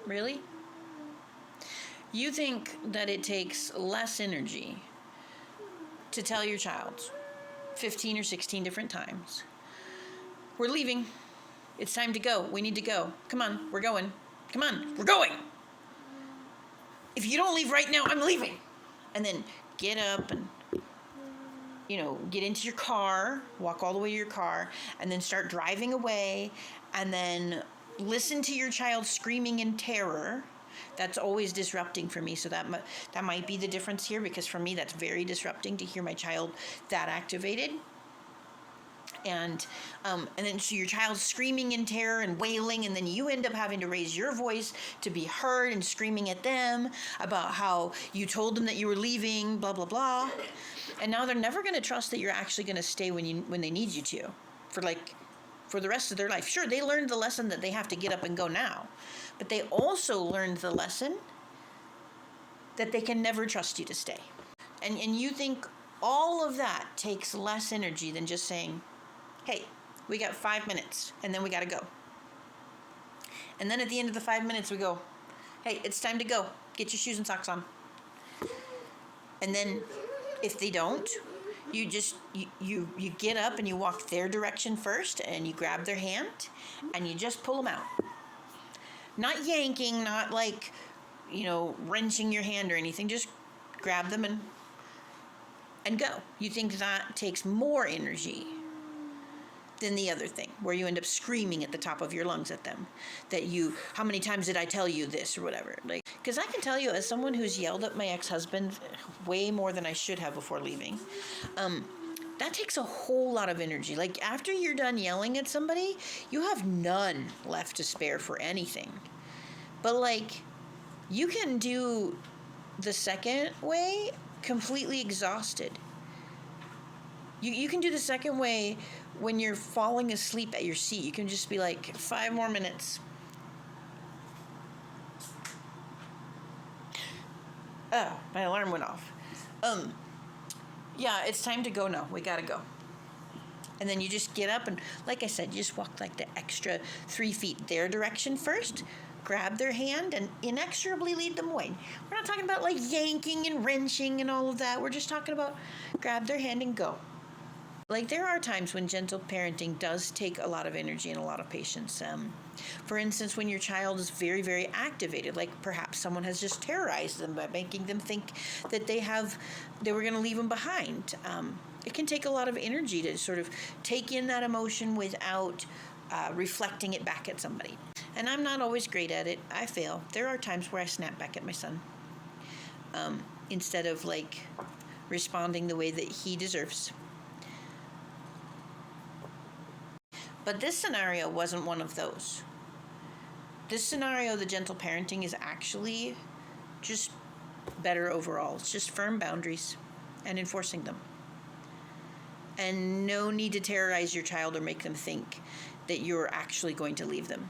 Really? You think that it takes less energy to tell your child 15 or 16 different times, we're leaving. It's time to go. We need to go. Come on, we're going. Come on, we're going. If you don't leave right now, I'm leaving. And then get up and, get into your car, walk all the way to your car, and then start driving away, and then listen to your child screaming in terror. That's always disrupting for me. So that might be the difference here, because for me, that's very disrupting to hear my child that activated. And then so your child's screaming in terror and wailing, and then you end up having to raise your voice to be heard and screaming at them about how you told them that you were leaving, blah, blah, blah. And now they're never going to trust that you're actually going to stay when they need you to, for the rest of their life. Sure, they learned the lesson that they have to get up and go now, but they also learned the lesson that they can never trust you to stay. And you think all of that takes less energy than just saying, hey, we got 5 minutes, and then we got to go. And then at the end of the 5 minutes, we go, hey, it's time to go. Get your shoes and socks on. And then if they don't, you get up and you walk their direction first, and you grab their hand, and you just pull them out. Not yanking, not like, wrenching your hand or anything. Just grab them and go. You think that takes more energy than the other thing, where you end up screaming at the top of your lungs at them how many times did I tell you this or whatever. Because I can tell you, as someone who's yelled at my ex-husband way more than I should have before leaving, that takes a whole lot of energy. After you're done yelling at somebody, you have none left to spare for anything. But you can do the second way completely exhausted. You can do the second way when you're falling asleep at your seat. You can just be 5 more minutes. Oh, my alarm went off. Yeah, it's time to go now. We gotta go. And then you just get up and, like I said, you just walk the extra 3 feet their direction first, grab their hand, and inexorably lead them away. We're not talking about yanking and wrenching and all of that. We're just talking about grab their hand and go. There are times when gentle parenting does take a lot of energy and a lot of patience. For instance, when your child is very, very activated, perhaps someone has just terrorized them by making them think that they were going to leave them behind. It can take a lot of energy to sort of take in that emotion without reflecting it back at somebody. And I'm not always great at it. I fail. There are times where I snap back at my son instead of responding the way that he deserves. But this scenario wasn't one of those. This scenario, the gentle parenting, is actually just better overall. It's just firm boundaries and enforcing them. And no need to terrorize your child or make them think that you're actually going to leave them.